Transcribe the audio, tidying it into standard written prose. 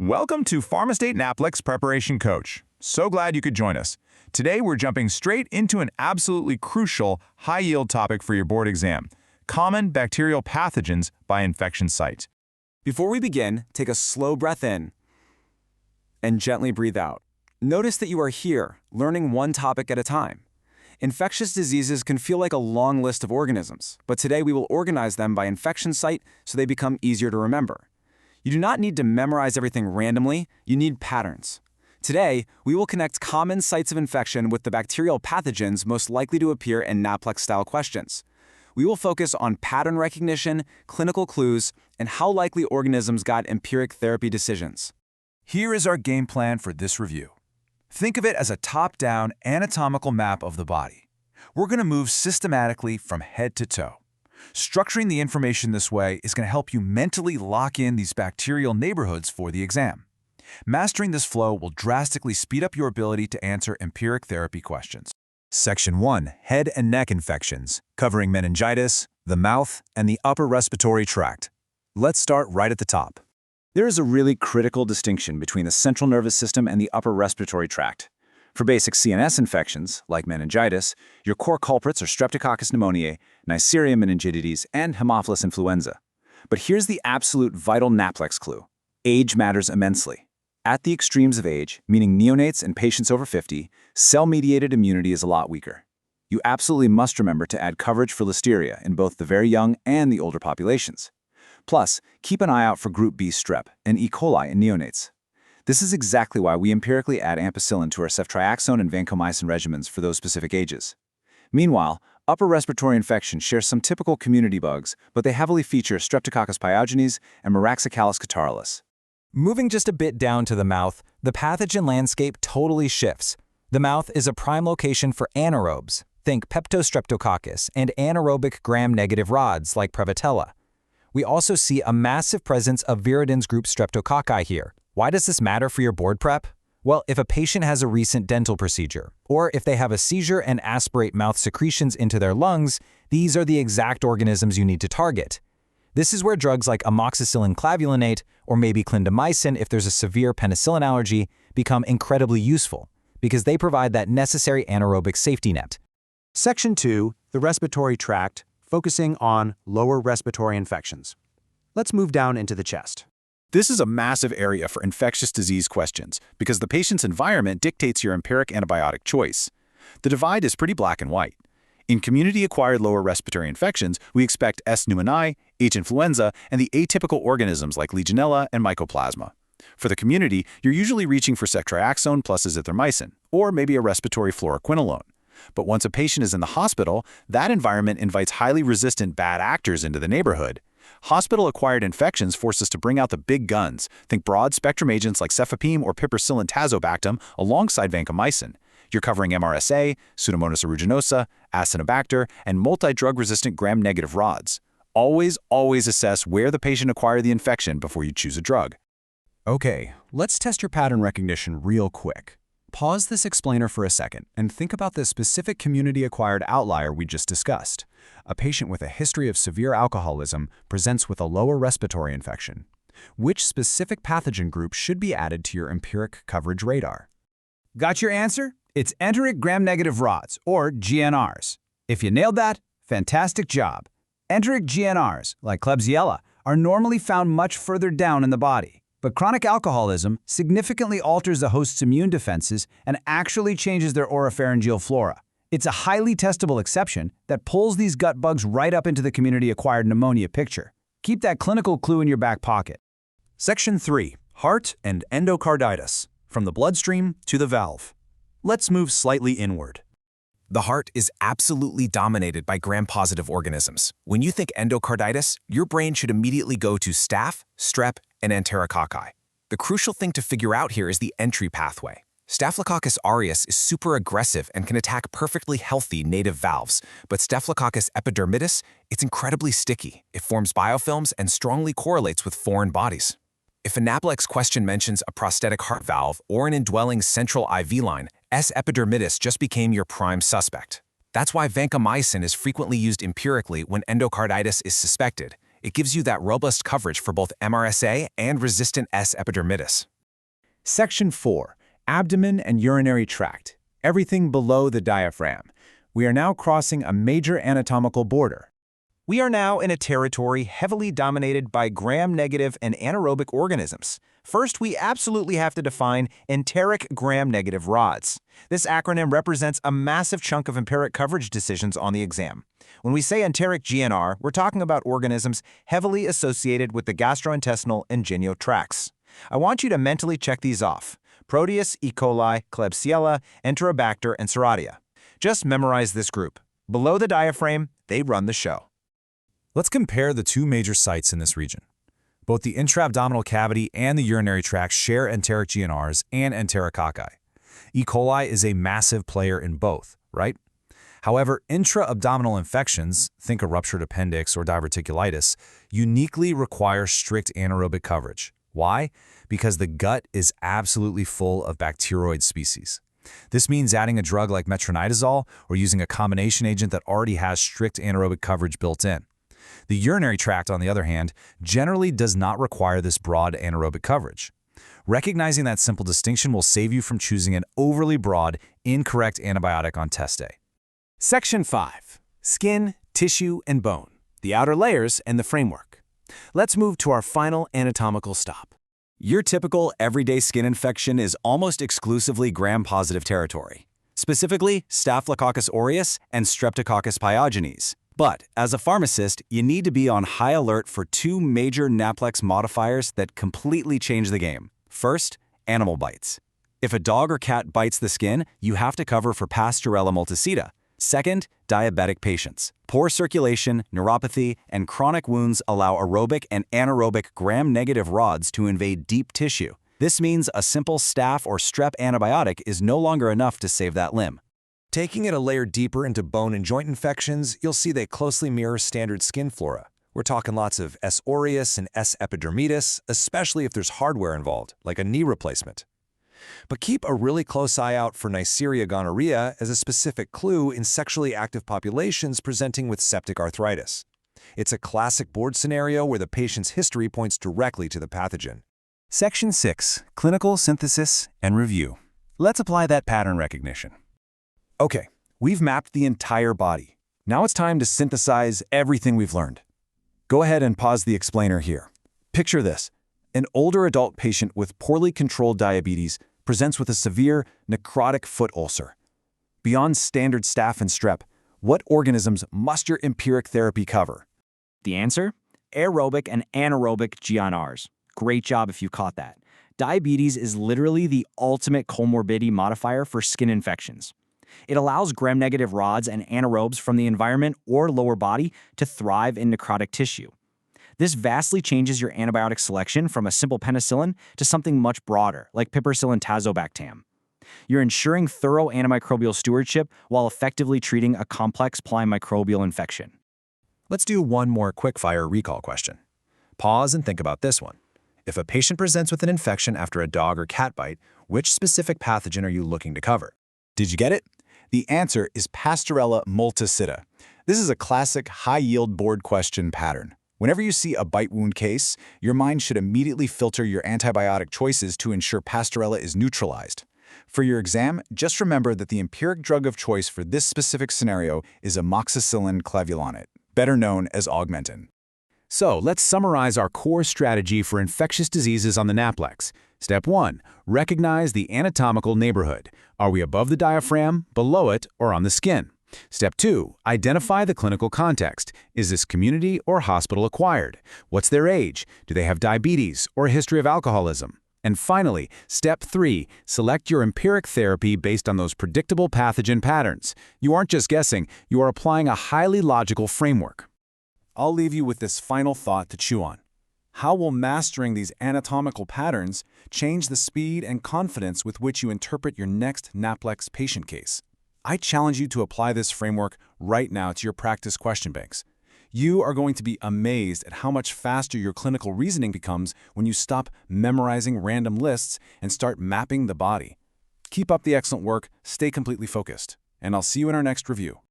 Welcome to Pharmaste NAPLEX Preparation Coach. So glad you could join us. Today we're jumping straight into an absolutely crucial, high-yield topic for your board exam: common bacterial pathogens by infection site. Before we begin, take a slow breath in and gently breathe out. Notice that you are here, learning one topic at a time. Infectious diseases can feel like a long list of organisms, but today we will organize them by infection site so they become easier to remember. You do not need to memorize everything randomly, you need patterns. Today, we will connect common sites of infection with the bacterial pathogens most likely to appear in NAPLEX-style questions. We will focus on pattern recognition, clinical clues, and how likely organisms guide empiric therapy decisions. Here is our game plan for this review. Think of it as a top-down anatomical map of the body. We're going to move systematically from head to toe. Structuring the information this way is going to help you mentally lock in these bacterial neighborhoods for the exam. Mastering this flow will drastically speed up your ability to answer empiric therapy questions. Section 1. Head and neck infections, covering meningitis, the mouth, and the upper respiratory tract. Let's start right at the top. There is a really critical distinction between the central nervous system and the upper respiratory tract. For basic CNS infections, like meningitis, your core culprits are Streptococcus pneumoniae, Neisseria meningitis, and Haemophilus influenza. But here's the absolute vital NAPLEX clue. Age matters immensely. At the extremes of age, meaning neonates and patients over 50, cell-mediated immunity is a lot weaker. You absolutely must remember to add coverage for Listeria in both the very young and the older populations. Plus, keep an eye out for group B strep and E. coli in neonates. This is exactly why we empirically add ampicillin to our ceftriaxone and vancomycin regimens for those specific ages. Meanwhile, upper respiratory infections share some typical community bugs, but they heavily feature Streptococcus pyogenes and Moraxicallus catarrhalis. Moving just a bit down to the mouth, the pathogen landscape totally shifts. The mouth is a prime location for anaerobes, think Peptostreptococcus, and anaerobic gram-negative rods like Prevotella. We also see a massive presence of viridins group Streptococci here. Why does this matter for your board prep? Well, if a patient has a recent dental procedure, or if they have a seizure and aspirate mouth secretions into their lungs, these are the exact organisms you need to target. This is where drugs like amoxicillin clavulinate, or maybe clindamycin if there's a severe penicillin allergy, become incredibly useful, because they provide that necessary anaerobic safety net. Section 2, the respiratory tract, focusing on lower respiratory infections. Let's move down into the chest. This is a massive area for infectious disease questions because the patient's environment dictates your empiric antibiotic choice. The divide is pretty black and white. In community-acquired lower respiratory infections, we expect S. pneumoniae, H. influenza, and the atypical organisms like Legionella and Mycoplasma. For the community, you're usually reaching for ceftriaxone plus azithromycin, or maybe a respiratory fluoroquinolone. But once a patient is in the hospital, that environment invites highly resistant bad actors into the neighborhood. Hospital-acquired infections force us to bring out the big guns. Think broad-spectrum agents like cefepime or piperacillin tazobactam alongside vancomycin. You're covering MRSA, Pseudomonas aeruginosa, Acinetobacter, and multi-drug-resistant gram-negative rods. Always assess where the patient acquired the infection before you choose a drug. Okay, let's test your pattern recognition real quick. Pause this explainer for a second and think about the specific community-acquired outlier we just discussed. A patient with a history of severe alcoholism presents with a lower respiratory infection. Which specific pathogen group should be added to your empiric coverage radar? Got your answer? It's enteric gram-negative rods, or GNRs. If you nailed that, fantastic job. Enteric GNRs, like Klebsiella, are normally found much further down in the body. But chronic alcoholism significantly alters the host's immune defenses and actually changes their oropharyngeal flora. It's a highly testable exception that pulls these gut bugs right up into the community-acquired pneumonia picture. Keep that clinical clue in your back pocket. Section 3. Heart and endocarditis, from the bloodstream to the valve. Let's move slightly inward. The heart is absolutely dominated by gram-positive organisms. When you think endocarditis, your brain should immediately go to staph, strep, and enterococci. The crucial thing to figure out here is the entry pathway. Staphylococcus aureus is super aggressive and can attack perfectly healthy native valves, but Staphylococcus epidermidis, it's incredibly sticky. It forms biofilms and strongly correlates with foreign bodies. If a NAPLEX question mentions a prosthetic heart valve or an indwelling central IV line, S. epidermidis just became your prime suspect. That's why vancomycin is frequently used empirically when endocarditis is suspected. It gives you that robust coverage for both MRSA and resistant S. epidermidis. Section 4. Abdomen and urinary tract. Everything below the diaphragm. We are now crossing a major anatomical border. We are now in a territory heavily dominated by gram-negative and anaerobic organisms. First, we absolutely have to define enteric gram-negative rods. This acronym represents a massive chunk of empiric coverage decisions on the exam. When we say enteric GNR, we're talking about organisms heavily associated with the gastrointestinal and genio tracts. I want you to mentally check these off: Proteus, E. coli, Klebsiella, Enterobacter, and Serratia. Just memorize this group. Below the diaphragm, they run the show. Let's compare the two major sites in this region. Both the intra-abdominal cavity and the urinary tract share enteric GNRs and enterococci. E. coli is a massive player in both, right? However, intra-abdominal infections, think a ruptured appendix or diverticulitis, uniquely require strict anaerobic coverage. Why? Because the gut is absolutely full of bacteroid species. This means adding a drug like metronidazole or using a combination agent that already has strict anaerobic coverage built in. The urinary tract, on the other hand, generally does not require this broad anaerobic coverage. Recognizing that simple distinction will save you from choosing an overly broad, incorrect antibiotic on test day. Section 5. Skin, tissue, and bone. The outer layers and the framework. Let's move to our final anatomical stop. Your typical everyday skin infection is almost exclusively gram-positive territory, specifically Staphylococcus aureus and Streptococcus pyogenes. But as a pharmacist, you need to be on high alert for two major NAPLEX modifiers that completely change the game. First, animal bites. If a dog or cat bites the skin, you have to cover for Pasteurella multicida. Second, diabetic patients. Poor circulation, neuropathy, and chronic wounds allow aerobic and anaerobic gram-negative rods to invade deep tissue. This means a simple staph or strep antibiotic is no longer enough to save that limb. Taking it a layer deeper into bone and joint infections, you'll see they closely mirror standard skin flora. We're talking lots of S. aureus and S. epidermidis, especially if there's hardware involved, like a knee replacement. But keep a really close eye out for Neisseria gonorrhea as a specific clue in sexually active populations presenting with septic arthritis. It's a classic board scenario where the patient's history points directly to the pathogen. Section 6. Clinical synthesis and review. Let's apply that pattern recognition. Okay, we've mapped the entire body. Now it's time to synthesize everything we've learned. Go ahead and pause the explainer here. Picture this. An older adult patient with poorly controlled diabetes presents with a severe necrotic foot ulcer. Beyond standard staph and strep, what organisms must your empiric therapy cover? The answer? Aerobic and anaerobic GNRs. Great job if you caught that. Diabetes is literally the ultimate comorbidity modifier for skin infections. It allows gram-negative rods and anaerobes from the environment or lower body to thrive in necrotic tissue. This vastly changes your antibiotic selection from a simple penicillin to something much broader, like piperacillin tazobactam. You're ensuring thorough antimicrobial stewardship while effectively treating a complex polymicrobial infection. Let's do one more quick-fire recall question. Pause and think about this one. If a patient presents with an infection after a dog or cat bite, which specific pathogen are you looking to cover? Did you get it? The answer is Pasteurella multicida. This is a classic high-yield board question pattern. Whenever you see a bite wound case, your mind should immediately filter your antibiotic choices to ensure Pasteurella is neutralized. For your exam, just remember that the empiric drug of choice for this specific scenario is amoxicillin clavulanate, better known as Augmentin. So let's summarize our core strategy for infectious diseases on the NAPLEX. Step 1. Recognize the anatomical neighborhood. Are we above the diaphragm, below it, or on the skin? Step 2. Identify the clinical context. Is this community or hospital acquired? What's their age? Do they have diabetes or a history of alcoholism? And finally, Step 3. Select your empiric therapy based on those predictable pathogen patterns. You aren't just guessing, you are applying a highly logical framework. I'll leave you with this final thought to chew on. How will mastering these anatomical patterns change the speed and confidence with which you interpret your next NAPLEX patient case? I challenge you to apply this framework right now to your practice question banks. You are going to be amazed at how much faster your clinical reasoning becomes when you stop memorizing random lists and start mapping the body. Keep up the excellent work, stay completely focused, and I'll see you in our next review.